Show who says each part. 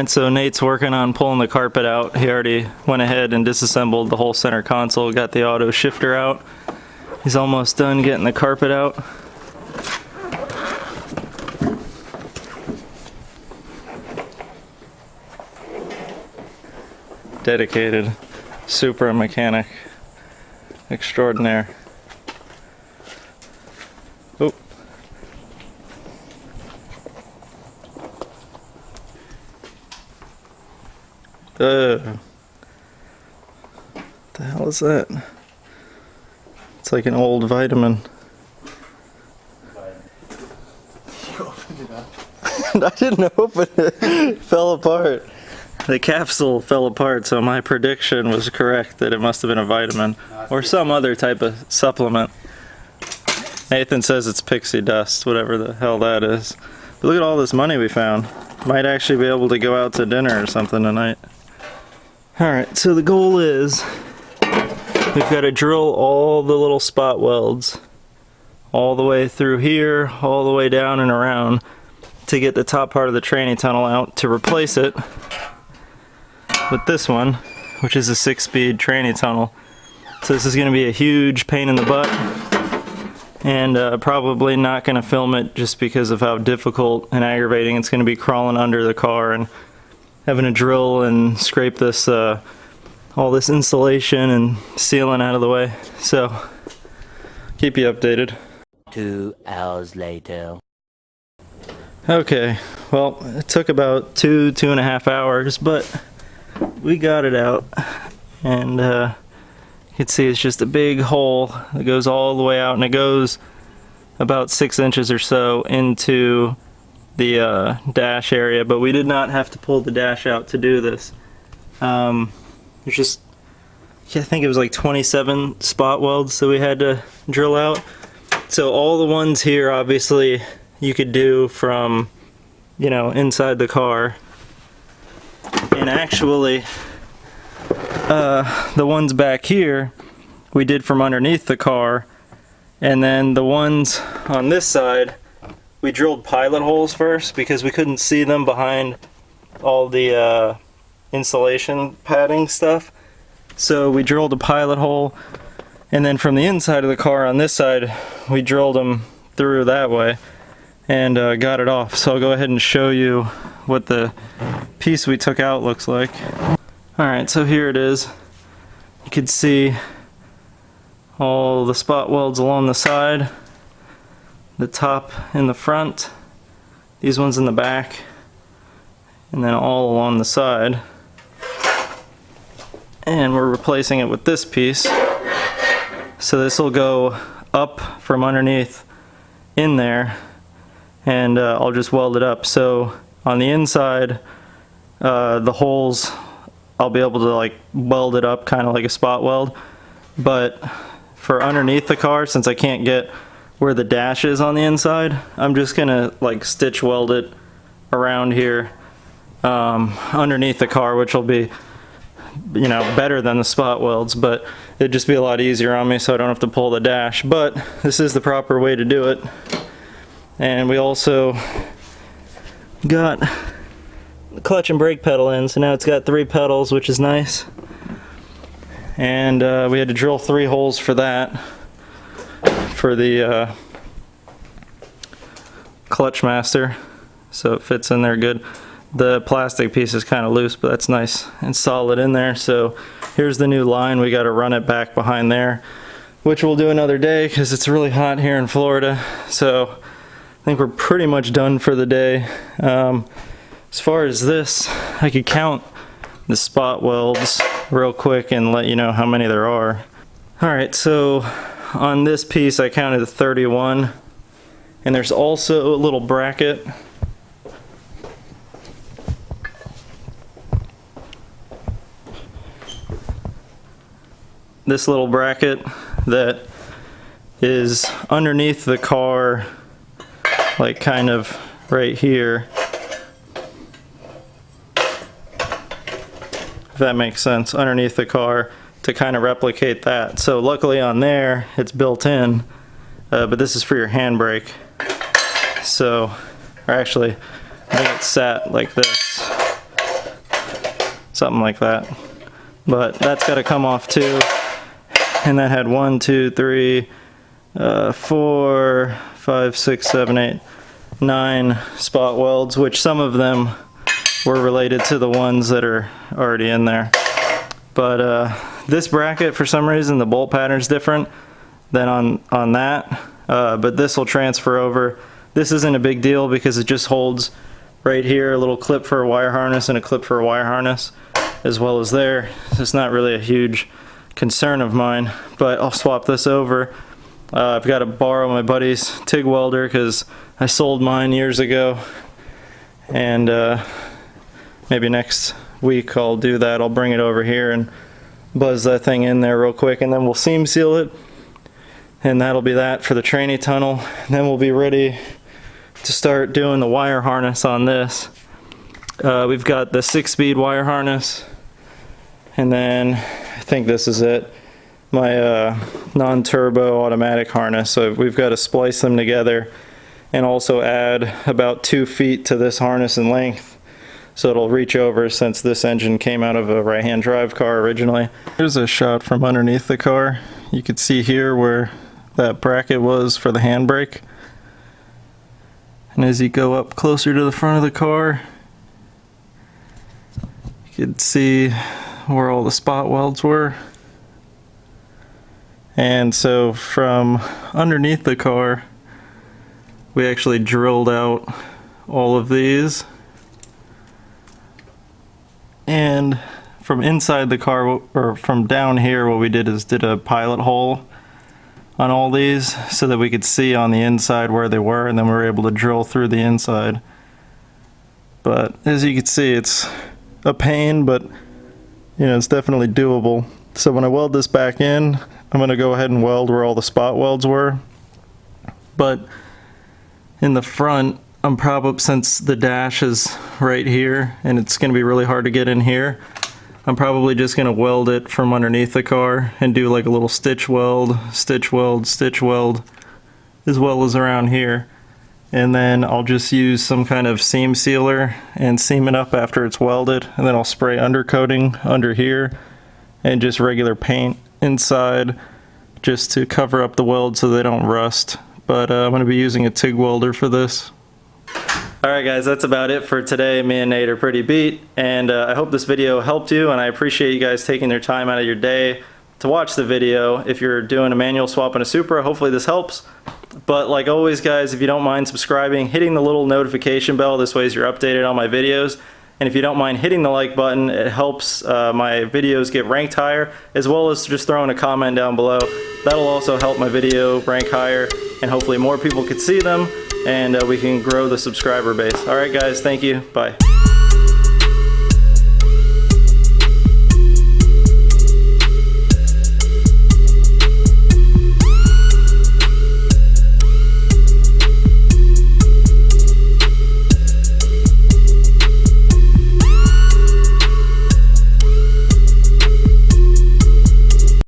Speaker 1: Alright, so Nate's working on pulling the carpet out. He already went ahead and disassembled the whole center console, got the auto shifter out. He's almost done getting the carpet out. Dedicated Supra mechanic extraordinaire. Oh. What the hell is that? It's like an old vitamin. You opened it up. I didn't open it. It fell apart. The capsule fell apart, so my prediction was correct that it must have been a vitamin or some other type of supplement. Nathan says it's pixie dust, whatever the hell that is. But look at all this money we found. Might actually be able to go out to dinner or something tonight. Alright, so the goal is we've got to drill all the little spot welds all the way through here, all the way down and around to get the top part of the tranny tunnel out to replace it with this one, which is a 6-speed tranny tunnel. So this is going to be a huge pain in the butt, and probably not going to film it just because of how difficult and aggravating it's going to be crawling under the car and having to drill and scrape this all this insulation and sealing out of the way. So keep you updated.
Speaker 2: 2 hours later.
Speaker 1: Okay, well, it took about 2.5 hours, but we got it out, and you can see it's just a big hole that goes all the way out, and it goes about 6 inches or so into the dash area, but we did not have to pull the dash out to do this. There's just, I think it was like 27 spot welds that we had to drill out. So all the ones here, obviously, you could do from, you know, inside the car. And actually, the ones back here, we did from underneath the car. And then the ones on this side, we drilled pilot holes first because we couldn't see them behind all the insulation padding stuff. So we drilled a pilot hole, and then from the inside of the car on this side, we drilled them through that way and got it off. So I'll go ahead and show you what the piece we took out looks like. Alright, so here it is. You can see all the spot welds along the side, the top in the front, these ones in the back, and then all along the side. And we're replacing it with this piece. So this will go up from underneath in there, and I'll just weld it up. So on the inside, the holes, I'll be able to like weld it up kind of like a spot weld. But for underneath the car, since I can't get where the dash is on the inside, I'm just gonna like stitch weld it around here underneath the car, which will be, you know, better than the spot welds, but it'd just be a lot easier on me so I don't have to pull the dash. But this is the proper way to do it. And we also got the clutch and brake pedal in, so now it's got 3 pedals, which is nice. And we had to drill 3 holes for that, for the clutch master, so it fits in there good. The plastic piece is kind of loose, but that's nice and solid in there. So here's the new line. We got to run it back behind there, which we'll do another day because it's really hot here in Florida. So I think we're pretty much done for the day. As far as this, I could count the spot welds real quick and let you know how many there are. Alright, so on this piece I counted 31, and there's also a little bracket. This little bracket that is underneath the car, like kind of right here, if that makes sense, underneath the car, to kind of replicate that. So luckily on there it's built in, but this is for your handbrake. So, or actually I think it's sat like this. something like that. But that's got to come off too. And that had 1, 2, 3, 4, 5, 6, 7, 8, 9 spot welds, which some of them were related to the ones that are already in there. But this bracket, for some reason, the bolt pattern's different than on that. But this will transfer over. This isn't a big deal because it just holds right here, a little clip for a wire harness and a clip for a wire harness, as well as there. It's not really a huge concern of mine, but I'll swap this over. I've got to borrow my buddy's TIG welder because I sold mine years ago, and maybe next week I'll do that. I'll bring it over here and buzz that thing in there real quick, and then we'll seam seal it, and that'll be that for the tranny tunnel. And then we'll be ready to start doing the wire harness on this. We've got the 6-speed wire harness, and then I think this is it, my non-turbo automatic harness. So we've got to splice them together and also add about 2 feet to this harness in length, so it'll reach over, since this engine came out of a right-hand drive car originally. Here's a shot from underneath the car. You can see here where that bracket was for the handbrake. And as you go up closer to the front of the car, you can see where all the spot welds were. And so from underneath the car, we actually drilled out all of these. And from inside the car, or from down here, what we did is did a pilot hole on all these so that we could see on the inside where they were, and then we were able to drill through the inside. But as you can see, it's a pain, but you know, it's definitely doable. So when I weld this back in, I'm going to go ahead and weld where all the spot welds were. But in the front, I'm probably, since the dash is right here and it's going to be really hard to get in here, I'm probably just going to weld it from underneath the car and do like a little stitch weld, stitch weld, stitch weld, as well as around here. And then I'll just use some kind of seam sealer and seam it up after it's welded. And then I'll spray undercoating under here and just regular paint inside just to cover up the weld so they don't rust. But I'm going to be using a TIG welder for this. Alright guys, that's about it for today. Me and Nate are pretty beat, and I hope this video helped you, and I appreciate you guys taking their time out of your day to watch the video. If you're doing a manual swap in a Supra, hopefully this helps. But like always guys, if you don't mind subscribing, hitting the little notification bell, this way you're updated on my videos. And if you don't mind hitting the like button, it helps my videos get ranked higher, as well as just throwing a comment down below. That'll also help my video rank higher, and hopefully more people could see them, and we can grow the subscriber base. Alright guys, thank you, bye.